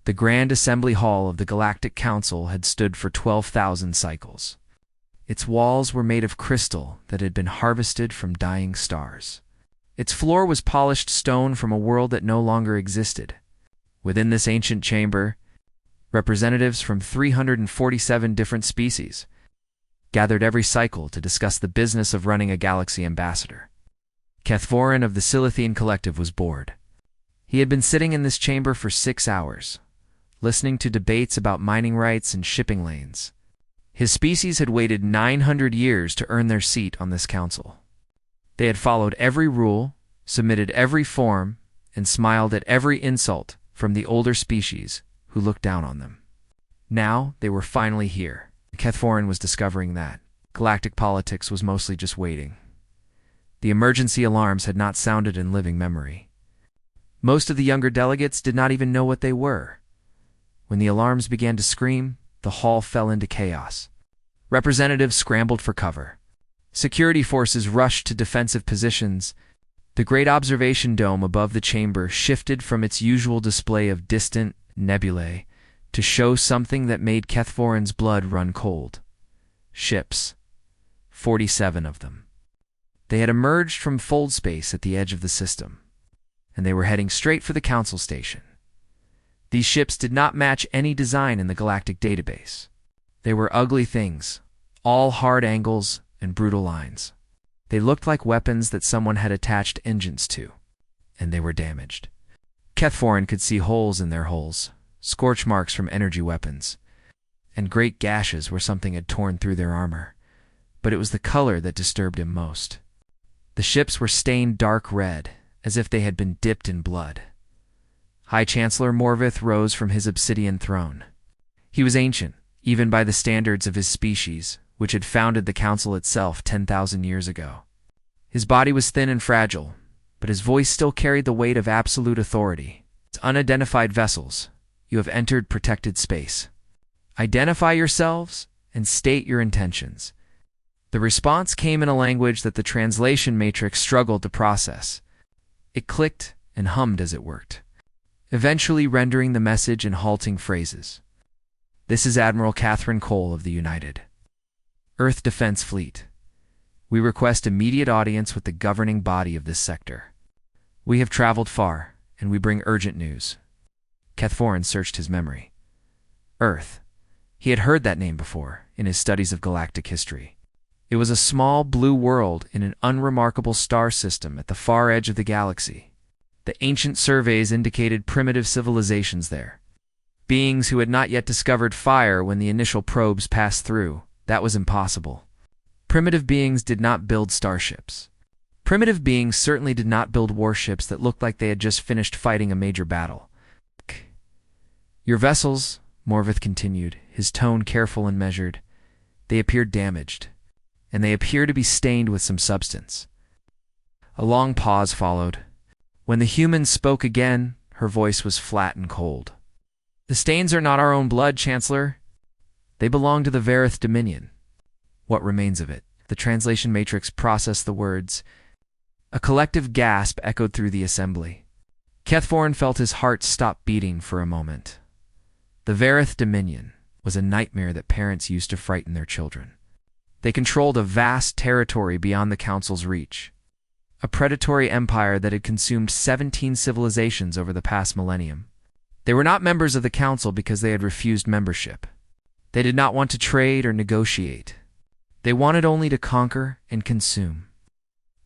The Grand Assembly Hall of the Galactic Council had stood for 12,000 cycles. Its walls were made of crystal that had been harvested from dying stars. Its floor was polished stone from a world that no longer existed. Within this ancient chamber, representatives from 347 different species gathered every cycle to discuss the business of running a galaxy ambassador. Kethvorin of the Silithian Collective was bored. He had been sitting in this chamber for 6 hours, listening to debates about mining rights and shipping lanes. His species had waited 900 years to earn their seat on this council. They had followed every rule, submitted every form, and smiled at every insult from the older species who looked down on them. Now they were finally here. Kethvorin was discovering that galactic politics was mostly just waiting. The emergency alarms had not sounded in living memory. Most of the younger delegates did not even know what they were. When the alarms began to scream, the hall fell into chaos. Representatives scrambled for cover. Security forces rushed to defensive positions. The great observation dome above the chamber shifted from its usual display of distant nebulae to show something that made Kethvorin's blood run cold. Ships. 47 of them. They had emerged from fold space at the edge of the system, and they were heading straight for the council station. These ships did not match any design in the galactic database. They were ugly things, all hard angles and brutal lines. They looked like weapons that someone had attached engines to, and they were damaged. Kethvorin could see holes in their hulls, scorch marks from energy weapons, and great gashes where something had torn through their armor. But it was the color that disturbed him most. The ships were stained dark red, as if they had been dipped in blood. High Chancellor Morvith rose from his obsidian throne. He was ancient, even by the standards of his species, which had founded the council itself 10,000 years ago. His body was thin and fragile, but his voice still carried the weight of absolute authority. It's unidentified vessels. You have entered protected space. Identify yourselves and state your intentions. The response came in a language that the translation matrix struggled to process. It clicked and hummed as it worked, eventually rendering the message in halting phrases. This is Admiral Catherine Cole of the United Earth Defense Fleet. We request immediate audience with the governing body of this sector. We have traveled far, and we bring urgent news. Kethvorin searched his memory. Earth. He had heard that name before, in his studies of galactic history. It was a small blue world in an unremarkable star system at the far edge of the galaxy. The ancient surveys indicated primitive civilizations there. Beings who had not yet discovered fire when the initial probes passed through. That was impossible. Primitive beings did not build starships. Primitive beings certainly did not build warships that looked like they had just finished fighting a major battle. Your vessels, Morvith continued, his tone careful and measured, they appeared damaged, and they appear to be stained with some substance. A long pause followed. When the human spoke again, her voice was flat and cold. The stains are not our own blood, Chancellor. They belong to the Varith Dominion. What remains of it? The translation matrix processed the words. A collective gasp echoed through the assembly. Kethvorin felt his heart stop beating for a moment. The Varith Dominion was a nightmare that parents used to frighten their children. They controlled a vast territory beyond the Council's reach. A predatory empire that had consumed 17 civilizations over the past millennium. They were not members of the Council because they had refused membership. They did not want to trade or negotiate. They wanted only to conquer and consume.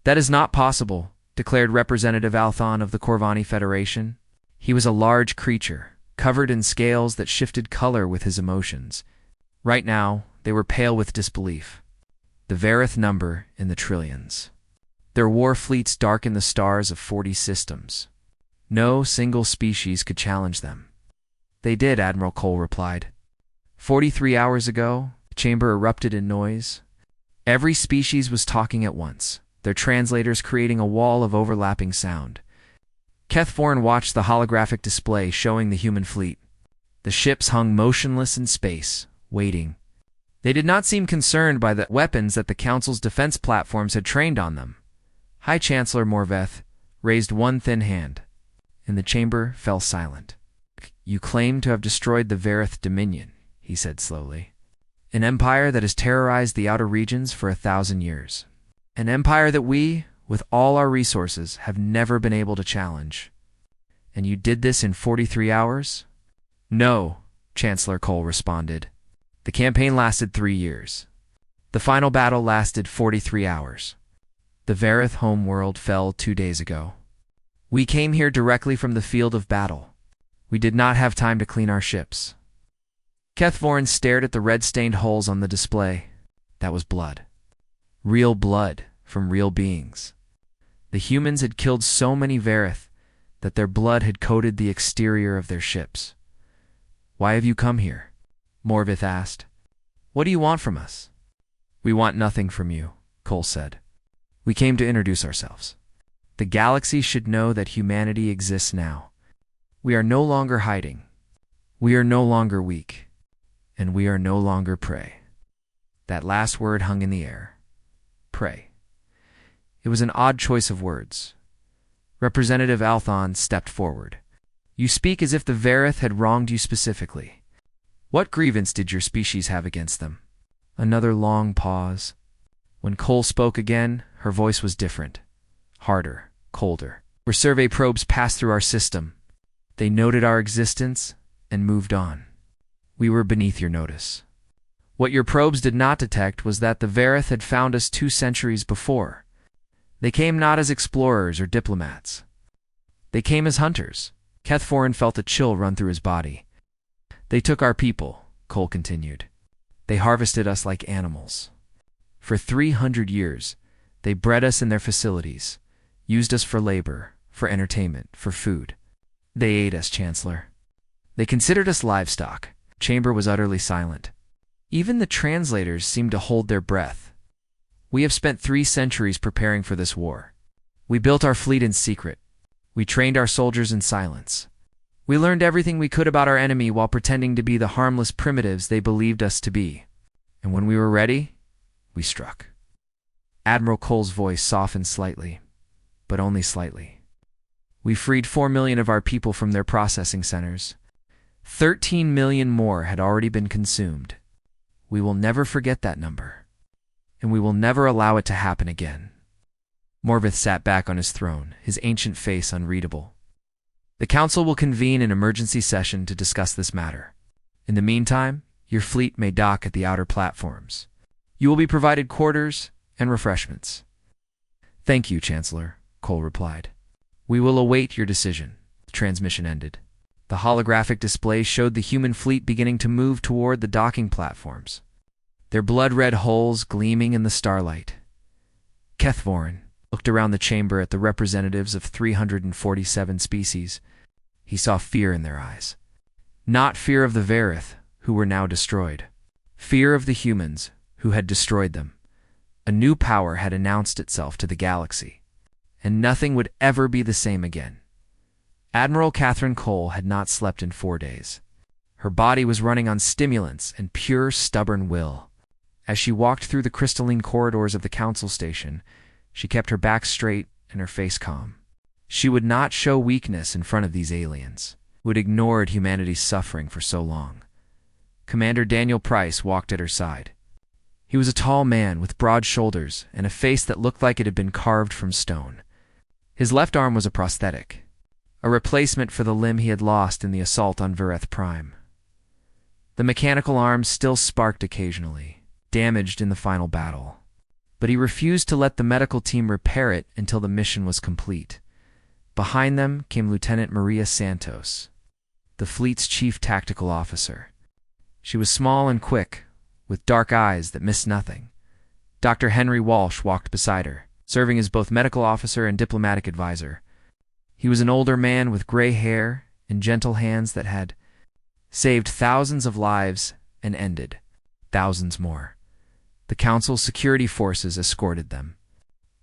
That is not possible, declared Representative Althon of the Corvani Federation. He was a large creature, covered in scales that shifted color with his emotions. Right now, they were pale with disbelief. The Varith number in the trillions. Their war fleets darkened the stars of 40 systems. No single species could challenge them. They did, Admiral Cole replied. 43 hours ago, the chamber erupted in noise. Every species was talking at once, their translators creating a wall of overlapping sound. Kethvorin watched the holographic display showing the human fleet. The ships hung motionless in space, waiting. They did not seem concerned by the weapons that the Council's defense platforms had trained on them. High Chancellor Morveth raised one thin hand, and the chamber fell silent. You claim to have destroyed the Verith Dominion, he said slowly. An empire that has terrorized the outer regions for 1,000 years. An empire that we, with all our resources, have never been able to challenge. And you did this in 43 hours? No, Chancellor Cole responded. The campaign lasted 3 years. The final battle lasted 43 hours. The Verith homeworld fell 2 days ago. We came here directly from the field of battle. We did not have time to clean our ships. Kethvorin stared at the red-stained holes on the display. That was blood. Real blood from real beings. The humans had killed so many Verith that their blood had coated the exterior of their ships. Why have you come here? Morvith asked. What do you want from us? We want nothing from you, Cole said. We came to introduce ourselves. The galaxy should know that humanity exists now. We are no longer hiding. We are no longer weak. And we are no longer prey. That last word hung in the air. Prey. It was an odd choice of words. Representative Althon stepped forward. You speak as if the Verith had wronged you specifically. What grievance did your species have against them? Another long pause. When Cole spoke again, her voice was different. Harder, colder. Where survey probes passed through our system. They noted our existence and moved on. We were beneath your notice. What your probes did not detect was that the Verith had found us 2 centuries before. They came not as explorers or diplomats. They came as hunters. Kethvorin felt a chill run through his body. They took our people, Cole continued. They harvested us like animals. For 300 years, they bred us in their facilities, used us for labor, for entertainment, for food. They ate us, Chancellor. They considered us livestock. Chamber was utterly silent. Even the translators seemed to hold their breath. We have spent 3 centuries preparing for this war. We built our fleet in secret. We trained our soldiers in silence. We learned everything we could about our enemy while pretending to be the harmless primitives they believed us to be. And when we were ready, we struck. Admiral Cole's voice softened slightly, but only slightly. We freed 4 million of our people from their processing centers. 13 million more had already been consumed. We will never forget that number, and we will never allow it to happen again. Morvith sat back on his throne, his ancient face unreadable. The Council will convene an emergency session to discuss this matter. In the meantime, your fleet may dock at the outer platforms. You will be provided quarters and refreshments. Thank you, Chancellor, Cole replied. We will await your decision. The transmission ended. The holographic display showed the human fleet beginning to move toward the docking platforms, their blood-red hulls gleaming in the starlight. Kethvorin looked around the chamber at the representatives of 347 species. He saw fear in their eyes. Not fear of the Verith, who were now destroyed. Fear of the humans, who had destroyed them. A new power had announced itself to the galaxy, and nothing would ever be the same again. Admiral Catherine Cole had not slept in 4 days. Her body was running on stimulants and pure, stubborn will. As she walked through the crystalline corridors of the Council Station, she kept her back straight and her face calm. She would not show weakness in front of these aliens, who had ignored humanity's suffering for so long. Commander Daniel Price walked at her side. He was a tall man with broad shoulders and a face that looked like it had been carved from stone. His left arm was a prosthetic, a replacement for the limb he had lost in the assault on Verith Prime. The mechanical arm still sparked occasionally, damaged in the final battle, but he refused to let the medical team repair it until the mission was complete. Behind them came Lieutenant Maria Santos, the fleet's chief tactical officer. She was small and quick, with dark eyes that missed nothing. Dr. Henry Walsh walked beside her, serving as both medical officer and diplomatic advisor. He was an older man with gray hair and gentle hands that had saved thousands of lives and ended thousands more. The Council's security forces escorted them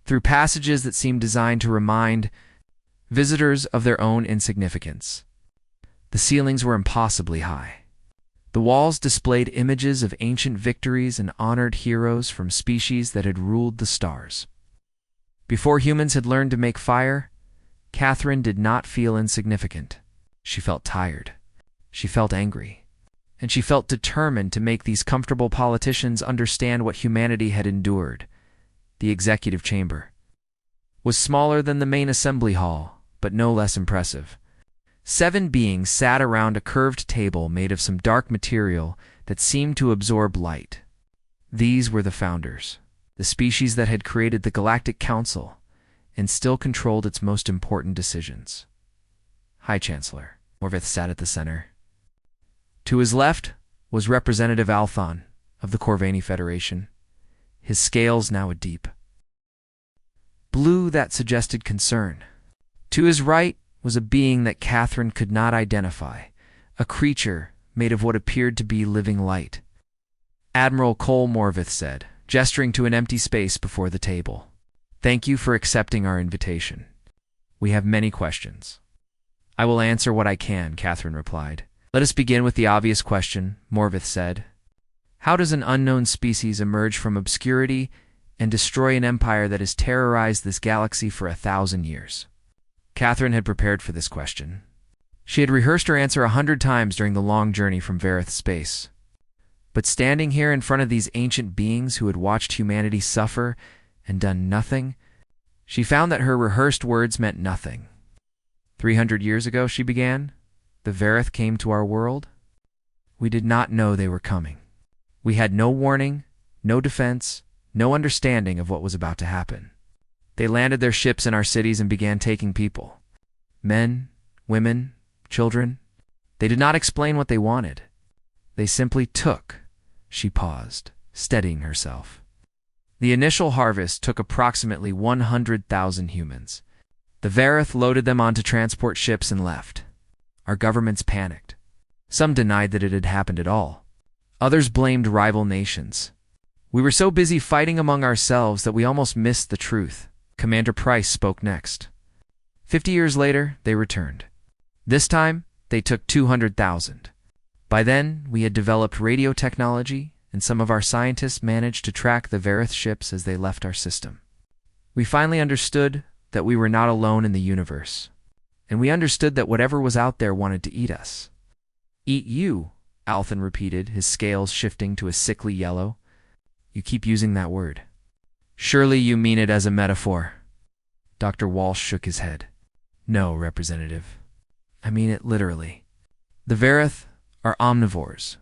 through passages that seemed designed to remind visitors of their own insignificance. The ceilings were impossibly high. The walls displayed images of ancient victories and honored heroes from species that had ruled the stars. Before humans had learned to make fire, Catherine did not feel insignificant. She felt tired. She felt angry, and she felt determined to make these comfortable politicians understand what humanity had endured. The executive chamber was smaller than the main assembly hall, but no less impressive. 7 beings sat around a curved table made of some dark material that seemed to absorb light. These were the founders, the species that had created the Galactic Council and still controlled its most important decisions. High Chancellor Morvith sat at the center. To his left was Representative Althon of the Corvani Federation, his scales now a deep blue that suggested concern. To his right was a being that Catherine could not identify, a creature made of what appeared to be living light. Admiral Cole Morvith said, gesturing to an empty space before the table. "Thank you for accepting our invitation. We have many questions." "I will answer what I can," Catherine replied. "Let us begin with the obvious question," Morvith said. "How does an unknown species emerge from obscurity and destroy an empire that has terrorized this galaxy for 1,000 years?" Catherine had prepared for this question. She had rehearsed her answer 100 times during the long journey from Vareth space. But standing here in front of these ancient beings who had watched humanity suffer and done nothing, she found that her rehearsed words meant nothing. 300 years ago, she began, the Vareth came to our world. We did not know they were coming. We had no warning, no defense, no understanding of what was about to happen. They landed their ships in our cities and began taking people. Men, women, children. They did not explain what they wanted. They simply took. She paused, steadying herself. The initial harvest took approximately 100,000 humans. The Vareth loaded them onto transport ships and left. Our governments panicked. Some denied that it had happened at all. Others blamed rival nations. We were so busy fighting among ourselves that we almost missed the truth. Commander Price spoke next. 50 years later, they returned. This time, they took 200,000. By then, we had developed radio technology, and some of our scientists managed to track the Vareth ships as they left our system. We finally understood that we were not alone in the universe, and we understood that whatever was out there wanted to eat us. "Eat you," Althon repeated, his scales shifting to a sickly yellow. "You keep using that word. Surely you mean it as a metaphor." Dr. Walsh shook his head. "No, Representative. I mean it literally. The Vareth are omnivores,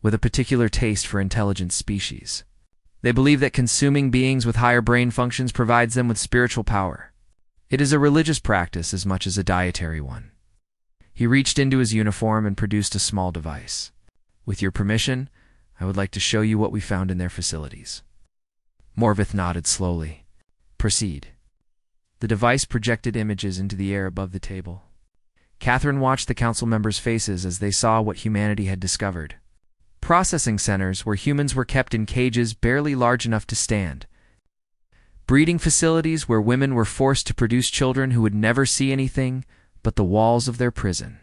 with a particular taste for intelligent species. They believe that consuming beings with higher brain functions provides them with spiritual power. It is a religious practice as much as a dietary one." He reached into his uniform and produced a small device. "With your permission, I would like to show you what we found in their facilities." Morvith nodded slowly. "Proceed." The device projected images into the air above the table. Catherine watched the council members' faces as they saw what humanity had discovered. Processing centers where humans were kept in cages barely large enough to stand. Breeding facilities where women were forced to produce children who would never see anything but the walls of their prison.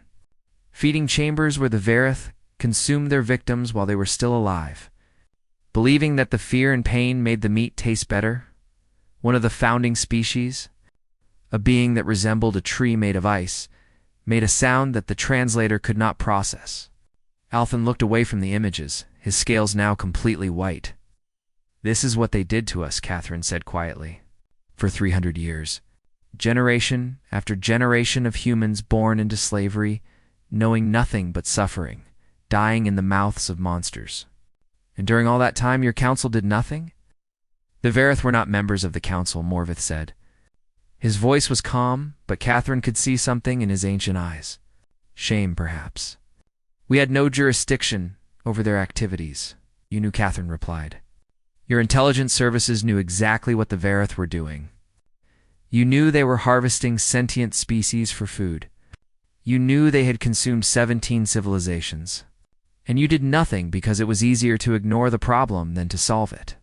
Feeding chambers where the Vareth consumed their victims while they were still alive. Believing that the fear and pain made the meat taste better. One of the founding species, a being that resembled a tree made of ice, made a sound that the translator could not process. Althon looked away from the images, his scales now completely white. "This is what they did to us," Catherine said quietly. "For 300 years. Generation after generation of humans born into slavery, knowing nothing but suffering, dying in the mouths of monsters. And during all that time your council did nothing?" "The Vareth were not members of the council," Morvith said. His voice was calm, but Catherine could see something in his ancient eyes. Shame, perhaps. "We had no jurisdiction over their activities," you knew, Catherine replied. "Your intelligence services knew exactly what the Vareth were doing. You knew they were harvesting sentient species for food. You knew they had consumed 17 civilizations. And you did nothing because it was easier to ignore the problem than to solve it."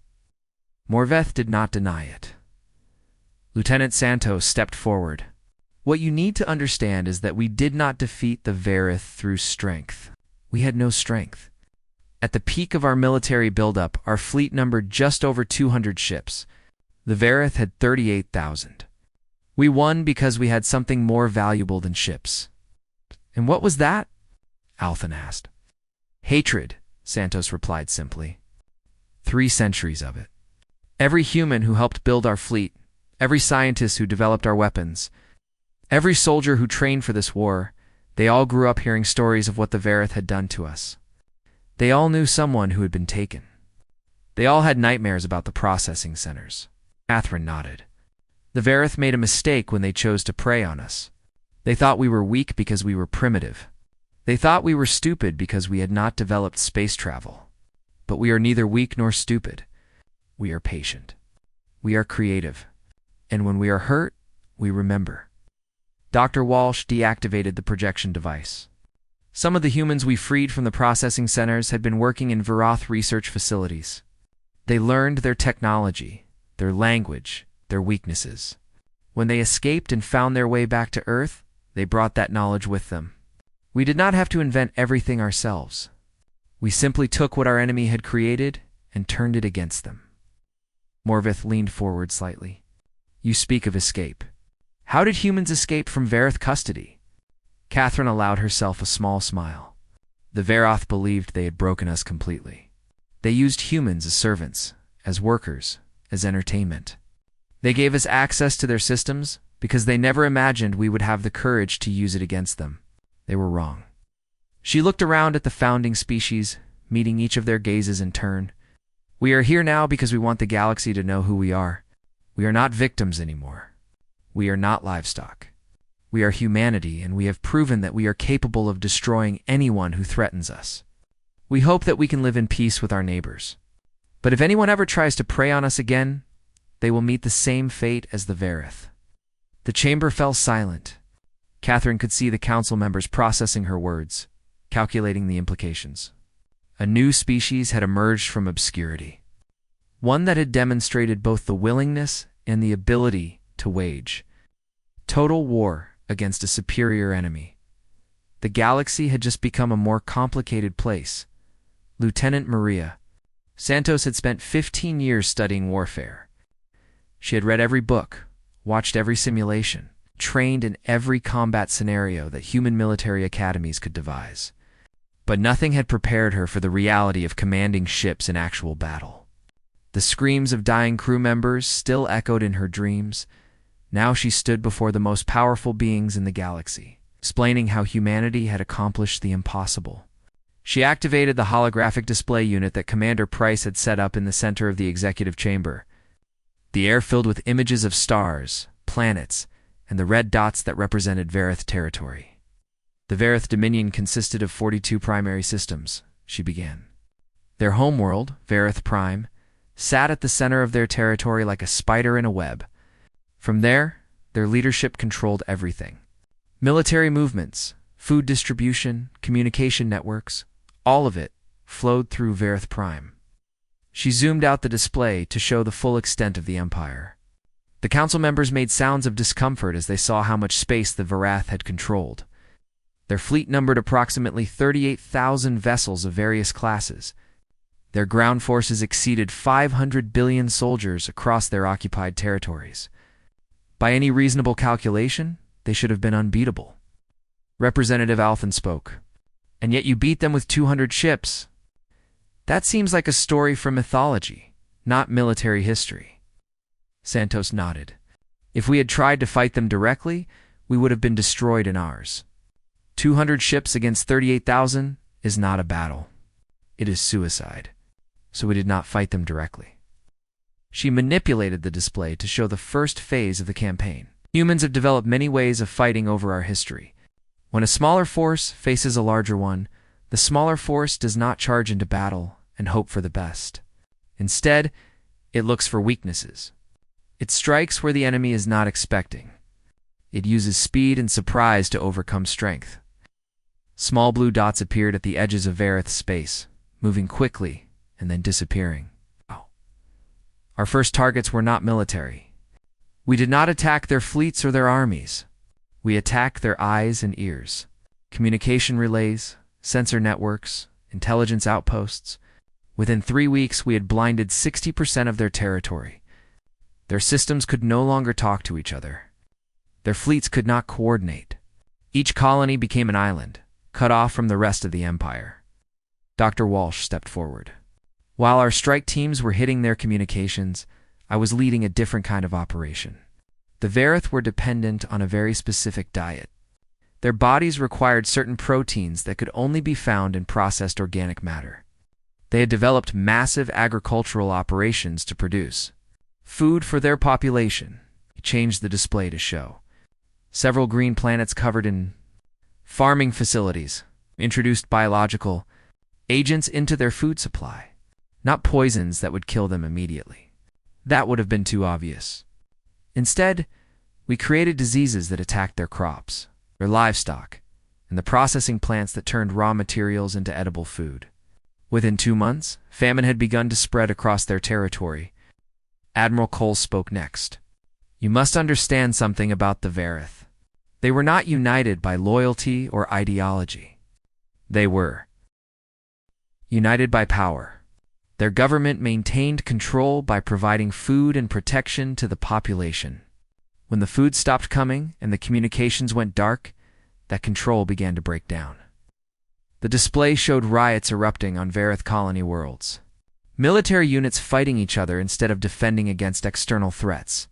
Morveth did not deny it. Lieutenant Santos stepped forward. "What you need to understand is that we did not defeat the Vareth through strength. We had no strength. At the peak of our military buildup, our fleet numbered just over 200 ships. The Vareth had 38,000. We won because we had something more valuable than ships." "And what was that?" Althan asked. Hatred, Santos replied simply. 3 centuries of it. Every human who helped build our fleet, every scientist who developed our weapons, every soldier who trained for this war, they all grew up hearing stories of what the Vareth had done to us. They all knew someone who had been taken. They all had nightmares about the processing centers. Catherine nodded. The Vareth made a mistake when they chose to prey on us. They thought we were weak because we were primitive. They thought we were stupid because we had not developed space travel. But we are neither weak nor stupid. We are patient. We are creative. And when we are hurt, we remember. Dr. Walsh deactivated the projection device. Some of the humans we freed from the processing centers had been working in Varoth research facilities. They learned their technology, their language, their weaknesses. When they escaped and found their way back to Earth, they brought that knowledge with them. We did not have to invent everything ourselves. We simply took what our enemy had created and turned it against them. Morvith leaned forward slightly. You speak of escape. How did humans escape from Vareth custody? Catherine allowed herself a small smile. The Varoth believed they had broken us completely. They used humans as servants, as workers, as entertainment. They gave us access to their systems because they never imagined we would have the courage to use it against them. They were wrong. She looked around at the founding species, meeting each of their gazes in turn. We are here now because we want the galaxy to know who we are. We are not victims anymore. We are not livestock. We are humanity, and we have proven that we are capable of destroying anyone who threatens us. We hope that we can live in peace with our neighbors. But if anyone ever tries to prey on us again, they will meet the same fate as the Vareth. The chamber fell silent. Catherine could see the council members processing her words, calculating the implications. A new species had emerged from obscurity. One that had demonstrated both the willingness and the ability to wage total war against a superior enemy. The galaxy had just become a more complicated place. Lieutenant Maria. Santos had spent 15 years studying warfare. She had read every book, watched every simulation, trained in every combat scenario that human military academies could devise. But nothing had prepared her for the reality of commanding ships in actual battle. The screams of dying crew members still echoed in her dreams. Now she stood before the most powerful beings in the galaxy, explaining how humanity had accomplished the impossible. She activated the holographic display unit that Commander Price had set up in the center of the executive chamber. The air filled with images of stars, planets, and the red dots that represented Vareth territory. The Vareth Dominion consisted of 42 primary systems, she began. Their homeworld, Vareth Prime, sat at the center of their territory like a spider in a web. From there, their leadership controlled everything. Military movements, food distribution, communication networks, all of it flowed through Vareth Prime. She zoomed out the display to show the full extent of the empire. The council members made sounds of discomfort as they saw how much space the Varath had controlled. Their fleet numbered approximately 38,000 vessels of various classes. Their ground forces exceeded 500 billion soldiers across their occupied territories. By any reasonable calculation, they should have been unbeatable. Representative Althan spoke. And yet you beat them with 200 ships. That seems like a story from mythology, not military history. Santos nodded. If we had tried to fight them directly, we would have been destroyed in ours. 200 ships against 38,000 is not a battle. It is suicide. So we did not fight them directly. She manipulated the display to show the first phase of the campaign. Humans have developed many ways of fighting over our history. When a smaller force faces a larger one, the smaller force does not charge into battle and hope for the best. Instead, it looks for weaknesses. It strikes where the enemy is not expecting. It uses speed and surprise to overcome strength. Small blue dots appeared at the edges of Vareth's space, moving quickly and then disappearing. Our first targets were not military. We did not attack their fleets or their armies. We attacked their eyes and ears. Communication relays, sensor networks, intelligence outposts. Within 3 weeks, we had blinded 60% of their territory. Their systems could no longer talk to each other. Their fleets could not coordinate. Each colony became an island, cut off from the rest of the Empire. Dr. Walsh stepped forward. While our strike teams were hitting their communications, I was leading a different kind of operation. The Vareth were dependent on a very specific diet. Their bodies required certain proteins that could only be found in processed organic matter. They had developed massive agricultural operations to produce food for their population. He changed the display to show several green planets covered in farming facilities, introduced biological agents into their food supply, not poisons that would kill them immediately. That would have been too obvious. Instead, we created diseases that attacked their crops, their livestock, and the processing plants that turned raw materials into edible food. Within 2 months, famine had begun to spread across their territory. Admiral Cole spoke next. You must understand something about the Vareth. They were not united by loyalty or ideology. They were united by power. Their government maintained control by providing food and protection to the population. When the food stopped coming and the communications went dark, that control began to break down. The display showed riots erupting on Vareth colony worlds. Military units fighting each other instead of defending against external threats.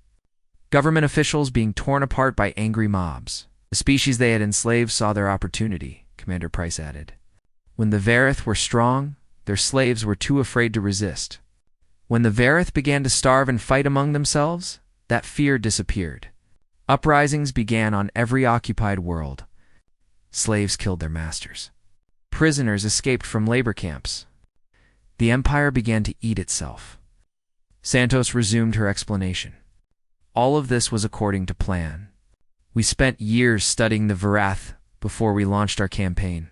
Government officials being torn apart by angry mobs. The species they had enslaved saw their opportunity, Commander Price added. When the Vareth were strong, their slaves were too afraid to resist. When the Vareth began to starve and fight among themselves, that fear disappeared. Uprisings began on every occupied world. Slaves killed their masters. Prisoners escaped from labor camps. The Empire began to eat itself. Santos resumed her explanation. All of this was according to plan. We spent years studying the Varath before we launched our campaign.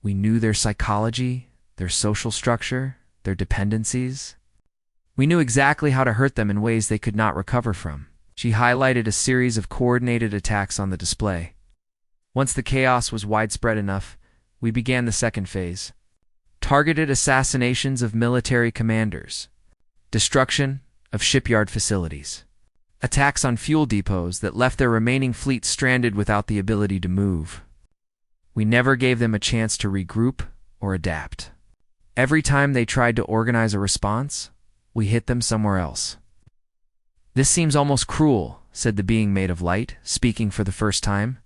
We knew their psychology, their social structure, their dependencies. We knew exactly how to hurt them in ways they could not recover from. She highlighted a series of coordinated attacks on the display. Once the chaos was widespread enough, we began the second phase. Targeted assassinations of military commanders. Destruction of shipyard facilities. Attacks on fuel depots that left their remaining fleet stranded without the ability to move. We never gave them a chance to regroup or adapt. Every time they tried to organize a response, we hit them somewhere else. This seems almost cruel, said the being made of light, speaking for the first time.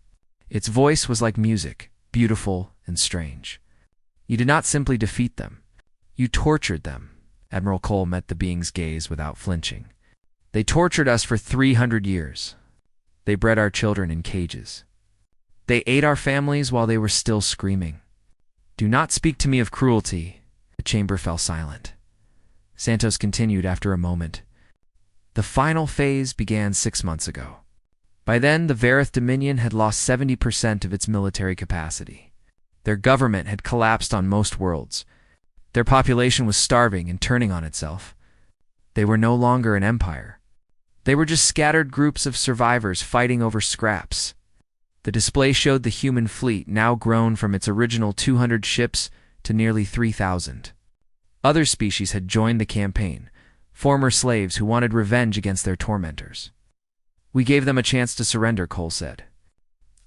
Its voice was like music, beautiful and strange. You did not simply defeat them. You tortured them. Admiral Cole met the being's gaze without flinching. They tortured us for 300 years. They bred our children in cages. They ate our families while they were still screaming. Do not speak to me of cruelty. The chamber fell silent. Santos continued after a moment. The final phase began 6 months ago. By then, the Vareth Dominion had lost 70% of its military capacity. Their government had collapsed on most worlds. Their population was starving and turning on itself. They were no longer an empire. They were just scattered groups of survivors fighting over scraps. The display showed the human fleet now grown from its original 200 ships to nearly 3,000. Other species had joined the campaign, former slaves who wanted revenge against their tormentors. We gave them a chance to surrender, Cole said.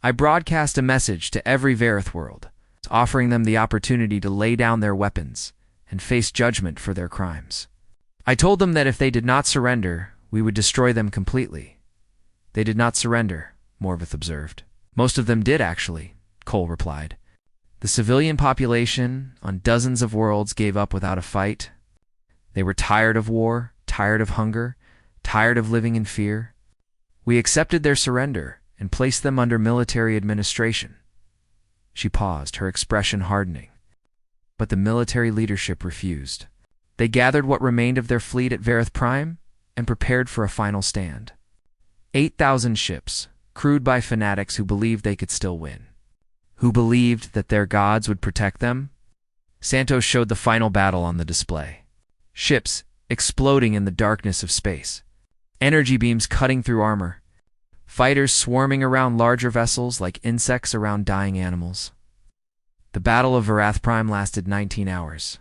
I broadcast a message to every Vareth world, offering them the opportunity to lay down their weapons and face judgment for their crimes. I told them that if they did not surrender, we would destroy them completely. They did not surrender, Morvith observed. Most of them did, actually, Cole replied. The civilian population on dozens of worlds gave up without a fight. They were tired of war, tired of hunger, tired of living in fear. We accepted their surrender and placed them under military administration. She paused, her expression hardening. But the military leadership refused. They gathered what remained of their fleet at Vareth Prime and prepared for a final stand. 8,000 ships, crewed by fanatics who believed they could still win. Who believed that their gods would protect them? Santos showed the final battle on the display. Ships exploding in the darkness of space. Energy beams cutting through armor. Fighters swarming around larger vessels like insects around dying animals. The Battle of Varath Prime lasted 19 hours.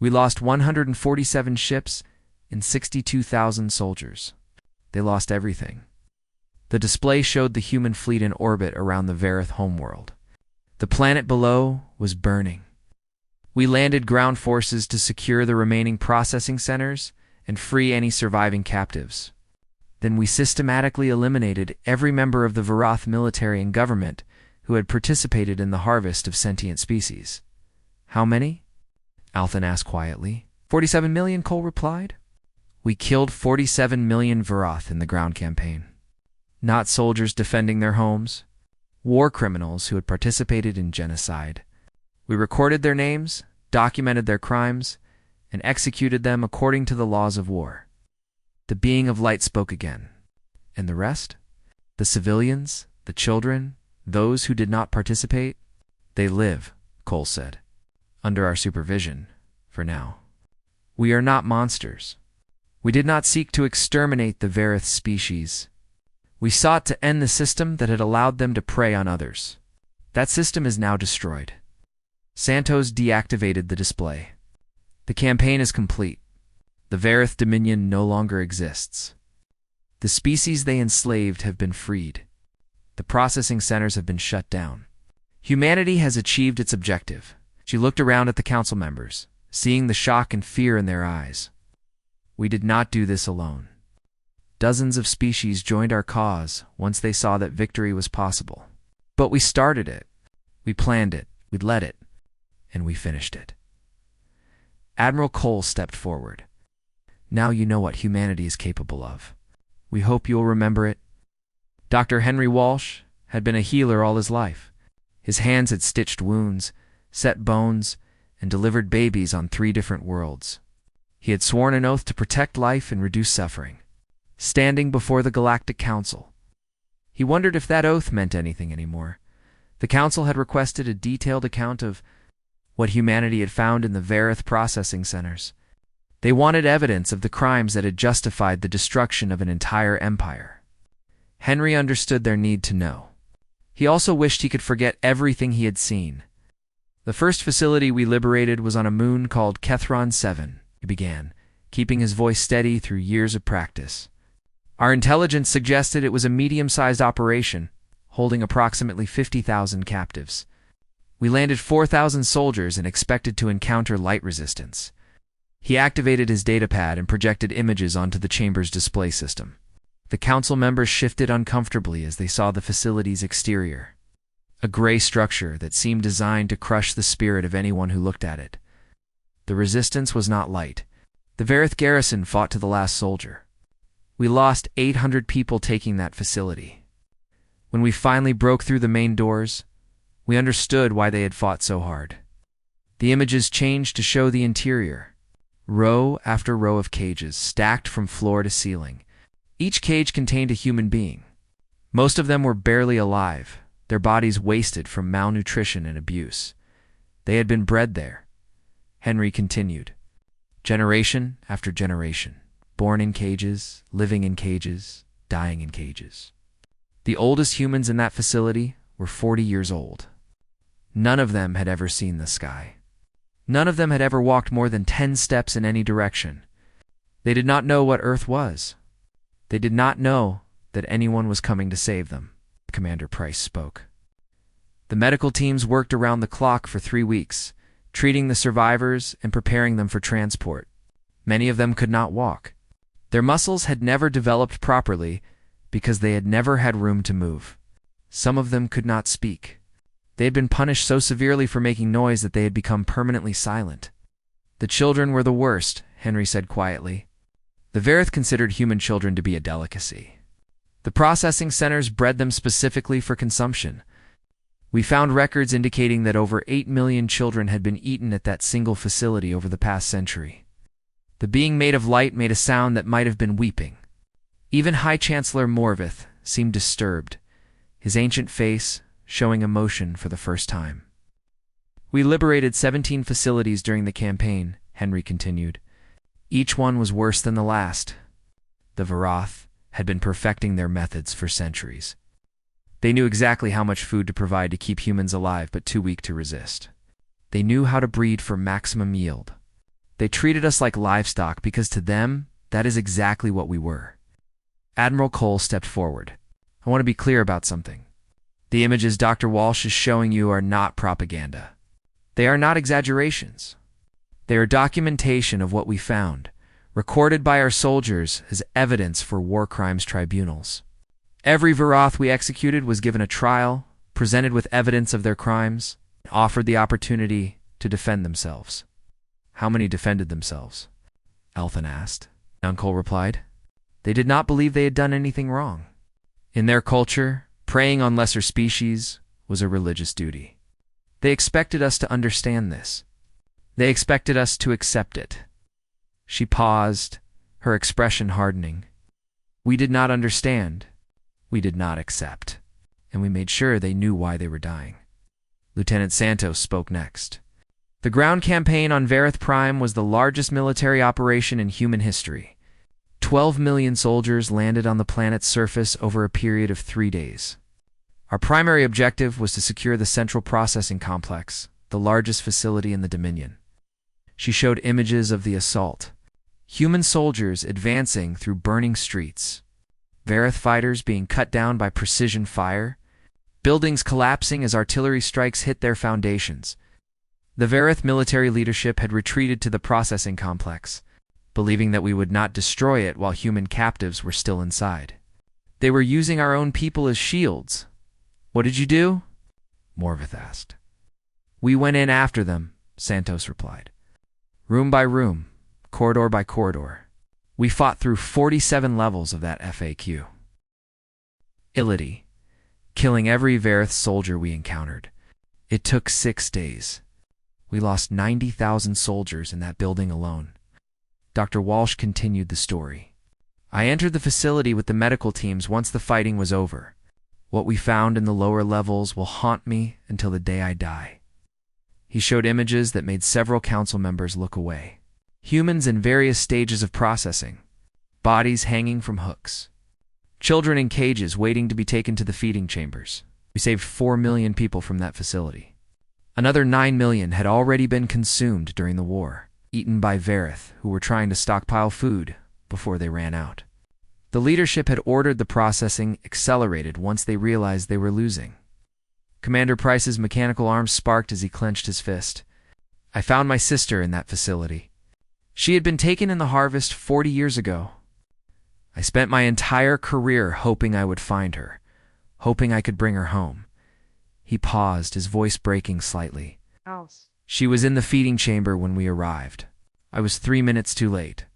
We lost 147 ships and 62,000 soldiers. They lost everything. The display showed the human fleet in orbit around the Vareth homeworld. The planet below was burning. We landed ground forces to secure the remaining processing centers and free any surviving captives. Then we systematically eliminated every member of the Varath military and government who had participated in the harvest of sentient species. How many? Althan asked quietly. 47 million, Cole replied. We killed 47 million Varath in the ground campaign. Not soldiers defending their homes, war criminals who had participated in genocide. We recorded their names, documented their crimes, and executed them according to the laws of war. The being of light spoke again. And the rest? The civilians, the children, those who did not participate? They live, Cole said, under our supervision, for now. We are not monsters. We did not seek to exterminate the Varith species. We sought to end the system that had allowed them to prey on others. That system is now destroyed. Santos deactivated the display. The campaign is complete. The Varith Dominion no longer exists. The species they enslaved have been freed. The processing centers have been shut down. Humanity has achieved its objective. She looked around at the council members, seeing the shock and fear in their eyes. We did not do this alone. Dozens of species joined our cause once they saw that victory was possible. But we started it. We planned it. We led it. And we finished it. Admiral Cole stepped forward. Now you know what humanity is capable of. We hope you'll remember it. Dr. Henry Walsh had been a healer all his life. His hands had stitched wounds, set bones, and delivered babies on 3 different worlds. He had sworn an oath to protect life and reduce suffering, standing before the Galactic Council. He wondered if that oath meant anything anymore. The Council had requested a detailed account of what humanity had found in the Varith processing centers. They wanted evidence of the crimes that had justified the destruction of an entire empire. Henry understood their need to know. He also wished he could forget everything he had seen. The first facility we liberated was on a moon called Kethron 7, he began, keeping his voice steady through years of practice. Our intelligence suggested it was a medium-sized operation, holding approximately 50,000 captives. We landed 4,000 soldiers and expected to encounter light resistance. He activated his datapad and projected images onto the chamber's display system. The council members shifted uncomfortably as they saw the facility's exterior. A gray structure that seemed designed to crush the spirit of anyone who looked at it. The resistance was not light. The Varith garrison fought to the last soldier. We lost 800 people taking that facility. When we finally broke through the main doors, we understood why they had fought so hard. The images changed to show the interior. Row after row of cages, stacked from floor to ceiling. Each cage contained a human being. Most of them were barely alive, their bodies wasted from malnutrition and abuse. They had been bred there. Henry continued. Generation after generation. Born in cages, living in cages, dying in cages. The oldest humans in that facility were 40 years old. None of them had ever seen the sky. None of them had ever walked more than 10 steps in any direction. They did not know what Earth was. They did not know that anyone was coming to save them. Commander Price spoke. The medical teams worked around the clock for 3 weeks, treating the survivors and preparing them for transport. Many of them could not walk. Their muscles had never developed properly because they had never had room to move. Some of them could not speak. They had been punished so severely for making noise that they had become permanently silent. The children were the worst, Henry said quietly. The Varith considered human children to be a delicacy. The processing centers bred them specifically for consumption. We found records indicating that over 8 million children had been eaten at that single facility over the past century. The being made of light made a sound that might have been weeping. Even High Chancellor Morvith seemed disturbed, his ancient face showing emotion for the first time. We liberated 17 facilities during the campaign, Henry continued. Each one was worse than the last. The Varath had been perfecting their methods for centuries. They knew exactly how much food to provide to keep humans alive but too weak to resist. They knew how to breed for maximum yield. They treated us like livestock because to them, that is exactly what we were. Admiral Cole stepped forward. I want to be clear about something. The images Dr. Walsh is showing you are not propaganda. They are not exaggerations. They are documentation of what we found, recorded by our soldiers as evidence for war crimes tribunals. Every Varath we executed was given a trial, presented with evidence of their crimes, and offered the opportunity to defend themselves. How many defended themselves? Elthan asked. Uncle replied. They did not believe they had done anything wrong. In their culture, preying on lesser species was a religious duty. They expected us to understand this. They expected us to accept it. She paused, her expression hardening. We did not understand. We did not accept. And we made sure they knew why they were dying. Lieutenant Santos spoke next. The ground campaign on Vareth Prime was the largest military operation in human history. 12 million soldiers landed on the planet's surface over a period of 3 days. Our primary objective was to secure the Central Processing Complex, the largest facility in the Dominion. She showed images of the assault. Human soldiers advancing through burning streets. Vareth fighters being cut down by precision fire. Buildings collapsing as artillery strikes hit their foundations. The Vareth military leadership had retreated to the processing complex, believing that we would not destroy it while human captives were still inside. They were using our own people as shields. What did you do? Morvith asked. We went in after them, Santos replied. Room by room, corridor by corridor. We fought through 47 levels of that FAQ. Illity, killing every Vareth soldier we encountered. It took 6 days. We lost 90,000 soldiers in that building alone. Dr. Walsh continued the story. I entered the facility with the medical teams once the fighting was over. What we found in the lower levels will haunt me until the day I die. He showed images that made several council members look away. Humans in various stages of processing. Bodies hanging from hooks. Children in cages waiting to be taken to the feeding chambers. We saved 4 million people from that facility. Another 9 million had already been consumed during the war, eaten by Vareth, who were trying to stockpile food before they ran out. The leadership had ordered the processing accelerated once they realized they were losing. Commander Price's mechanical arm sparked as he clenched his fist. I found my sister in that facility. She had been taken in the harvest 40 years ago. I spent my entire career hoping I would find her, hoping I could bring her home. He paused, his voice breaking slightly. She was in the feeding chamber when we arrived. I was 3 minutes too late.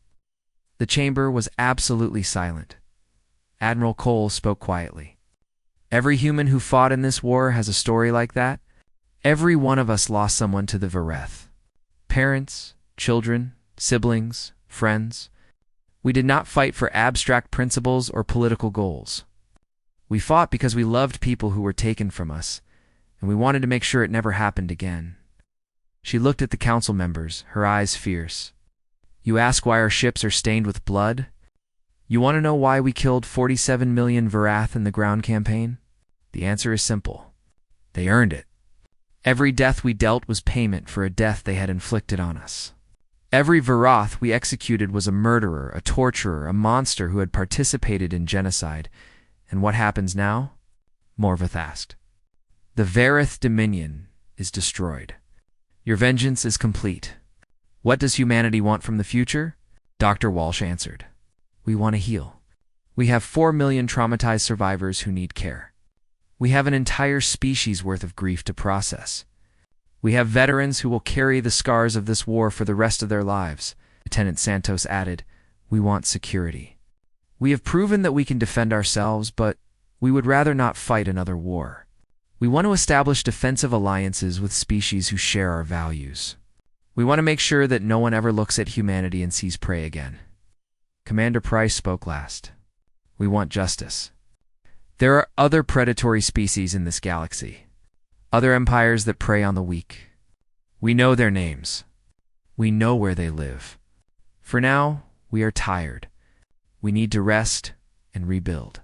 The chamber was absolutely silent. Admiral Cole spoke quietly. Every human who fought in this war has a story like that. Every one of us lost someone to the Vareth. Parents, children, siblings, friends. We did not fight for abstract principles or political goals. We fought because we loved people who were taken from us, and we wanted to make sure it never happened again. She looked at the council members, her eyes fierce. You ask why our ships are stained with blood? You want to know why we killed 47 million Varath in the ground campaign? The answer is simple. They earned it. Every death we dealt was payment for a death they had inflicted on us. Every Varath we executed was a murderer, a torturer, a monster who had participated in genocide. And what happens now? Morvith asked. The Vareth Dominion is destroyed. Your vengeance is complete. What does humanity want from the future? Dr. Walsh answered. We want to heal. We have 4 million traumatized survivors who need care. We have an entire species worth of grief to process. We have veterans who will carry the scars of this war for the rest of their lives. Lieutenant Santos added, we want security. We have proven that we can defend ourselves, but we would rather not fight another war. We want to establish defensive alliances with species who share our values. We want to make sure that no one ever looks at humanity and sees prey again. Commander Price spoke last. We want justice. There are other predatory species in this galaxy. Other empires that prey on the weak. We know their names. We know where they live. For now, we are tired. We need to rest and rebuild.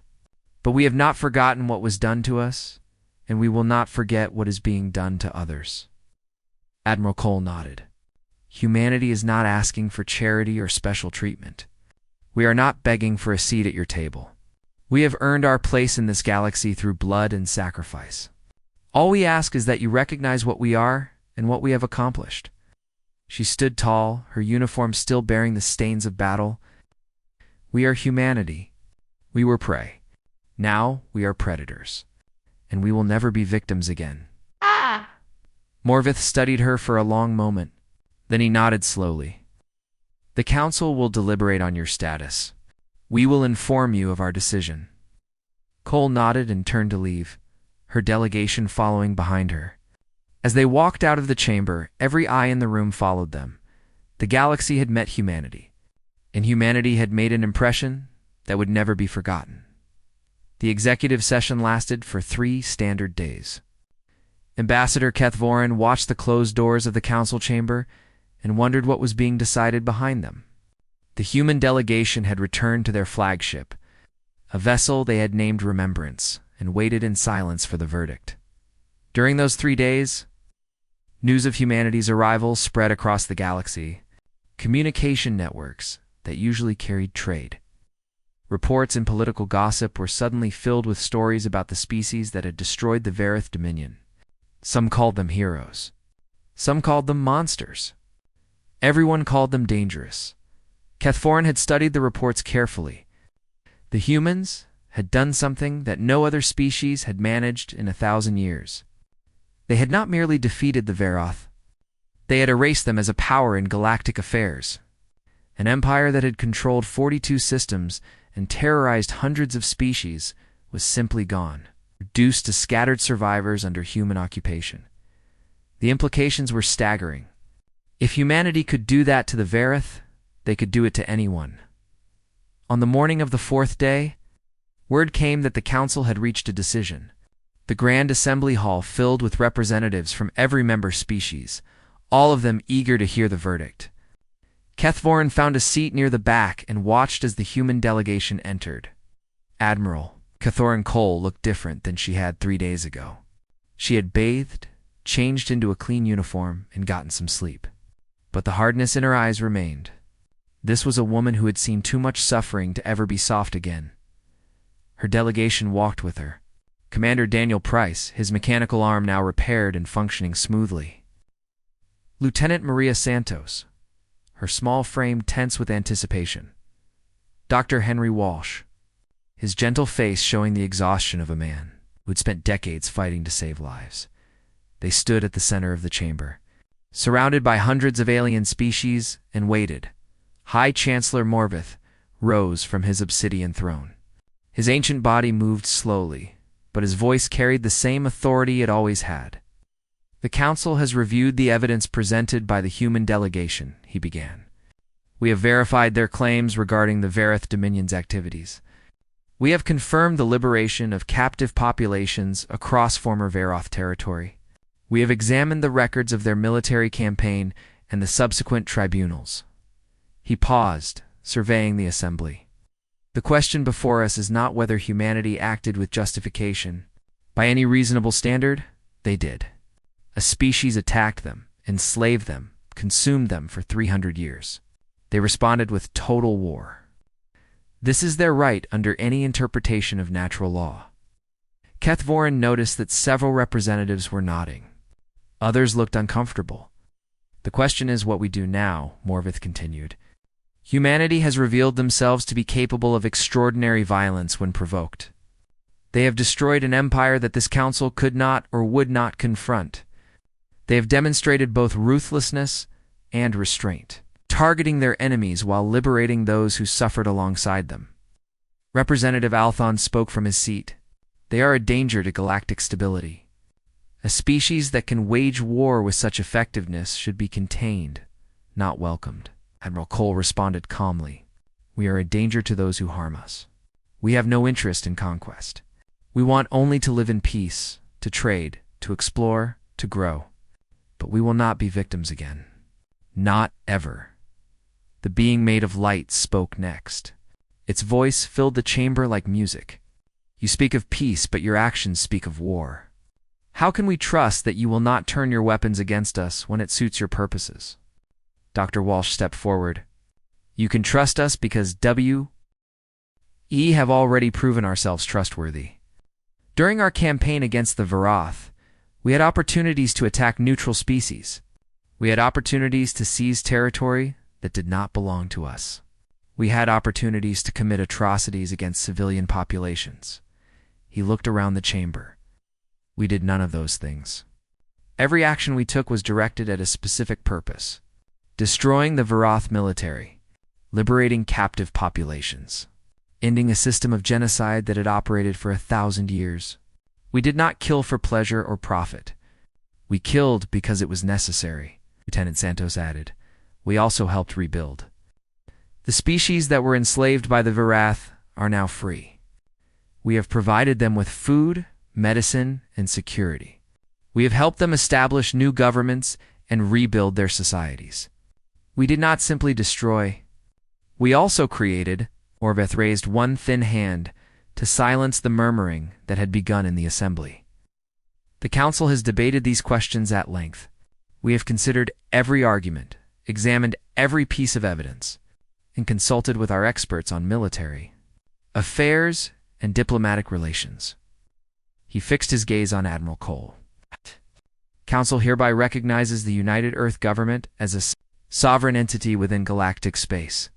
But we have not forgotten what was done to us, and we will not forget what is being done to others. Admiral Cole nodded. Humanity is not asking for charity or special treatment. We are not begging for a seat at your table. We have earned our place in this galaxy through blood and sacrifice. All we ask is that you recognize what we are and what we have accomplished." She stood tall, her uniform still bearing the stains of battle. "We are humanity. We were prey. Now we are predators. And we will never be victims again." Morvith studied her for a long moment. Then he nodded slowly. "The Council will deliberate on your status. We will inform you of our decision." Cole nodded and turned to leave, her delegation following behind her. As they walked out of the chamber, every eye in the room followed them. The galaxy had met humanity, and humanity had made an impression that would never be forgotten. The executive session lasted for 3 standard days. Ambassador Kethvorin watched the closed doors of the council chamber and wondered what was being decided behind them. The human delegation had returned to their flagship, a vessel they had named Remembrance, and waited in silence for the verdict. During those 3 days, news of humanity's arrival spread across the galaxy. Communication networks that usually carried trade. Reports and political gossip were suddenly filled with stories about the species that had destroyed the Varith Dominion. Some called them heroes. Some called them monsters. Everyone called them dangerous. Kethvorin had studied the reports carefully. The humans had done something that no other species had managed in 1,000 years. They had not merely defeated the Varoth. They had erased them as a power in galactic affairs. An empire that had controlled 42 systems and terrorized hundreds of species was simply gone, reduced to scattered survivors under human occupation. The implications were staggering. If humanity could do that to the Varith, they could do it to anyone. On the morning of the 4th day, word came that the council had reached a decision. The Grand Assembly Hall filled with representatives from every member species, all of them eager to hear the verdict. Kethvorin found a seat near the back and watched as the human delegation entered. Admiral Kethvorin Cole looked different than she had 3 days ago. She had bathed, changed into a clean uniform, and gotten some sleep. But the hardness in her eyes remained. This was a woman who had seen too much suffering to ever be soft again. Her delegation walked with her. Commander Daniel Price, his mechanical arm now repaired and functioning smoothly. Lieutenant Maria Santos, her small frame tense with anticipation. Dr. Henry Walsh, his gentle face showing the exhaustion of a man who had spent decades fighting to save lives. They stood at the center of the chamber, surrounded by hundreds of alien species, and waited. High Chancellor Morvith rose from his obsidian throne. His ancient body moved slowly, but his voice carried the same authority it always had. "The Council has reviewed the evidence presented by the human delegation," he began. "We have verified their claims regarding the Varith Dominion's activities. We have confirmed the liberation of captive populations across former Varoth territory. We have examined the records of their military campaign and the subsequent tribunals." He paused, surveying the assembly. "The question before us is not whether humanity acted with justification. By any reasonable standard, they did. A species attacked them, enslaved them, consumed them for 300 years. They responded with total war. This is their right under any interpretation of natural law." Kethvorin noticed that several representatives were nodding. Others looked uncomfortable. "The question is what we do now," Morvith continued. "Humanity has revealed themselves to be capable of extraordinary violence when provoked. They have destroyed an empire that this council could not or would not confront. They have demonstrated both ruthlessness and restraint, targeting their enemies while liberating those who suffered alongside them." Representative Althon spoke from his seat. "They are a danger to galactic stability. A species that can wage war with such effectiveness should be contained, not welcomed." Admiral Cole responded calmly. "We are a danger to those who harm us. We have no interest in conquest. We want only to live in peace, to trade, to explore, to grow. But we will not be victims again. Not ever." The being made of light spoke next. Its voice filled the chamber like music. "You speak of peace, but your actions speak of war. How can we trust that you will not turn your weapons against us when it suits your purposes?" Dr. Walsh stepped forward. "You can trust us because have already proven ourselves trustworthy. During our campaign against the Varath, we had opportunities to attack neutral species. We had opportunities to seize territory that did not belong to us. We had opportunities to commit atrocities against civilian populations. He looked around the chamber. We did none of those things. Every action we took was directed at a specific purpose: destroying the Varath military, liberating captive populations, ending a system of genocide that had operated for 1,000 years. We did not kill for pleasure or profit. We killed because it was necessary, Lieutenant Santos added. We also helped rebuild. The species that were enslaved by the Varath are now free. We have provided them with food, medicine, and security. We have helped them establish new governments and rebuild their societies. We did not simply destroy. We also created. Orveth raised one thin hand to silence the murmuring that had begun in the assembly. The council has debated these questions at length. We have considered every argument, examined every piece of evidence, and consulted with our experts on military affairs and diplomatic relations. He fixed his gaze on Admiral Cole. Council hereby recognizes the United Earth Government as a sovereign entity within galactic space.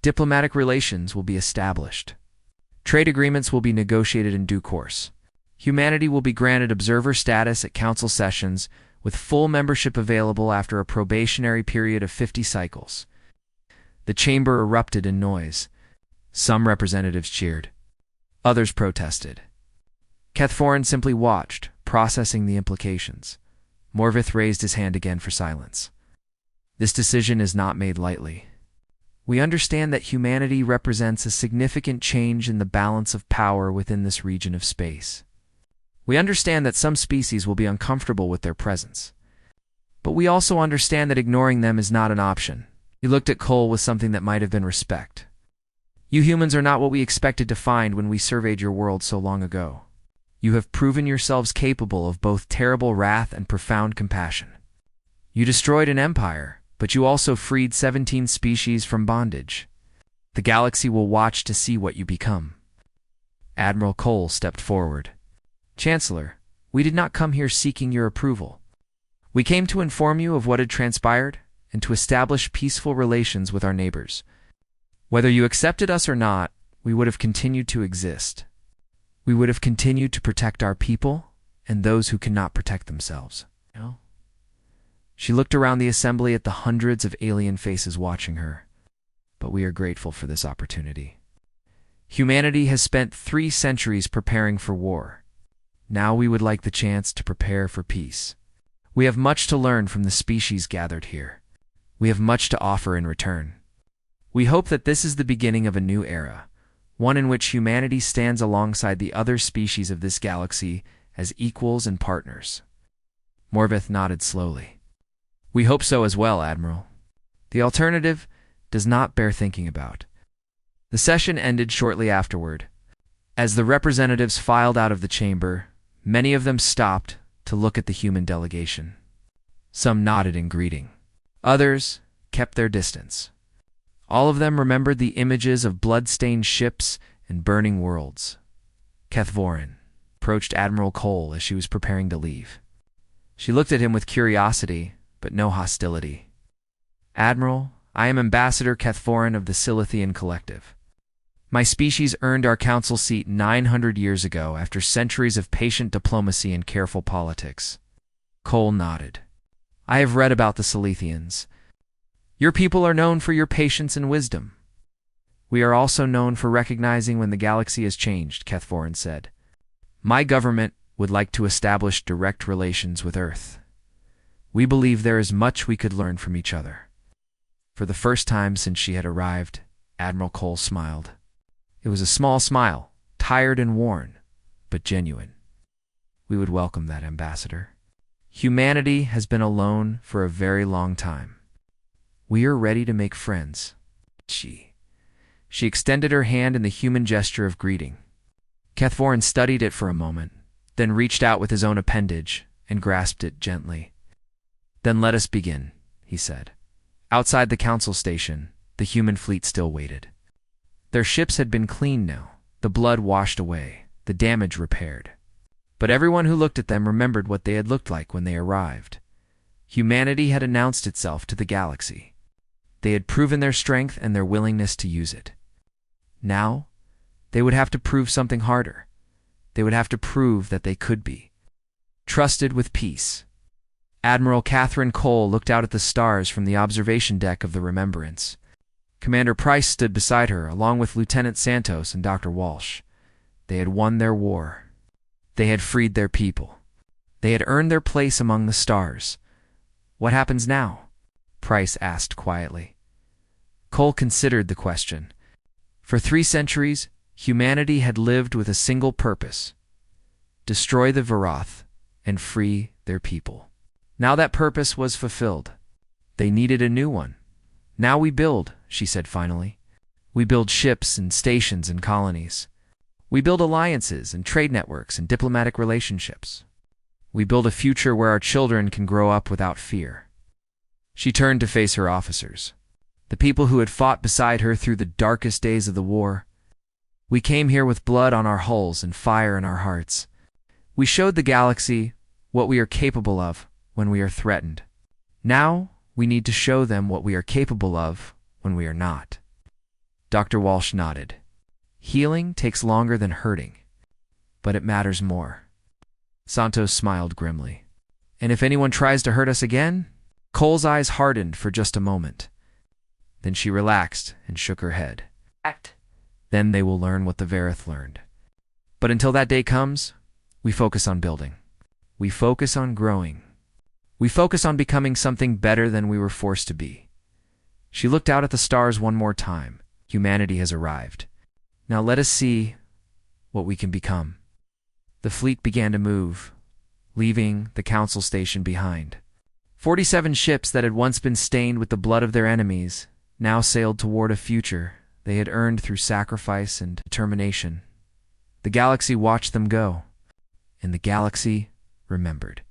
Diplomatic relations will be established. Trade agreements will be negotiated in due course. Humanity will be granted observer status at council sessions, with full membership available after a probationary period of 50 cycles. The chamber erupted in noise. Some representatives cheered. Others protested. Kethforin simply watched, processing the implications. Morvith raised his hand again for silence. This decision is not made lightly. We understand that humanity represents a significant change in the balance of power within this region of space. We understand that some species will be uncomfortable with their presence. But we also understand that ignoring them is not an option. He looked at Cole with something that might have been respect. You humans are not what we expected to find when we surveyed your world so long ago. You have proven yourselves capable of both terrible wrath and profound compassion. You destroyed an empire, but you also freed 17 species from bondage. The galaxy will watch to see what you become. Admiral Cole stepped forward. Chancellor, we did not come here seeking your approval. We came to inform you of what had transpired and to establish peaceful relations with our neighbors. Whether you accepted us or not, we would have continued to exist. We would have continued to protect our people and those who cannot protect themselves. No? She looked around the assembly at the hundreds of alien faces watching her. But we are grateful for this opportunity. Humanity has spent 3 centuries preparing for war. Now we would like the chance to prepare for peace. We have much to learn from the species gathered here. We have much to offer in return. We hope that this is the beginning of a new era, one in which humanity stands alongside the other species of this galaxy as equals and partners. Morvith nodded slowly. We hope so as well, Admiral. The alternative does not bear thinking about. The session ended shortly afterward. As the representatives filed out of the chamber, many of them stopped to look at the human delegation. Some nodded in greeting. Others kept their distance. All of them remembered the images of blood-stained ships and burning worlds. Kethvorin approached Admiral Cole as she was preparing to leave. She looked at him with curiosity, but no hostility. Admiral, I am Ambassador Kethforin of the Silithian Collective. My species earned our council seat 900 years ago after centuries of patient diplomacy and careful politics. Cole nodded. I have read about the Silithians. Your people are known for your patience and wisdom. We are also known for recognizing when the galaxy has changed, Kethforin said. My government would like to establish direct relations with Earth. We believe there is much we could learn from each other. For the first time since she had arrived, Admiral Cole smiled. It was a small smile, tired and worn, but genuine. We would welcome that, Ambassador. Humanity has been alone for a very long time. We are ready to make friends. She extended her hand in the human gesture of greeting. Kethforin studied it for a moment, then reached out with his own appendage and grasped it gently. Then let us begin, he said. Outside the council station, the human fleet still waited. Their ships had been cleaned now, the blood washed away, the damage repaired. But everyone who looked at them remembered what they had looked like when they arrived. Humanity had announced itself to the galaxy. They had proven their strength and their willingness to use it. Now, they would have to prove something harder. They would have to prove that they could be trusted with peace. Admiral Catherine Cole looked out at the stars from the observation deck of the Remembrance. Commander Price stood beside her, along with Lieutenant Santos and Dr. Walsh. They had won their war. They had freed their people. They had earned their place among the stars. What happens now? Price asked quietly. Cole considered the question. For 3 centuries, humanity had lived with a single purpose: destroy the Varath and free their people. Now that purpose was fulfilled. They needed a new one. Now we build, she said finally. We build ships and stations and colonies. We build alliances and trade networks and diplomatic relationships. We build a future where our children can grow up without fear. She turned to face her officers, the people who had fought beside her through the darkest days of the war. We came here with blood on our hulls and fire in our hearts. We showed the galaxy what we are capable of when we are threatened. Now we need to show them what we are capable of when we are not. Dr. Walsh nodded. Healing takes longer than hurting, but it matters more. Santos smiled grimly. And if anyone tries to hurt us again? Cole's eyes hardened for just a moment. Then she relaxed and shook her head. Then they will learn what the Varith learned. But until that day comes, we focus on building. We focus on growing. We focus on becoming something better than we were forced to be. She looked out at the stars one more time. Humanity has arrived. Now let us see what we can become. The fleet began to move, leaving the council station behind. 47 ships that had once been stained with the blood of their enemies now sailed toward a future they had earned through sacrifice and determination. The galaxy watched them go, and the galaxy remembered.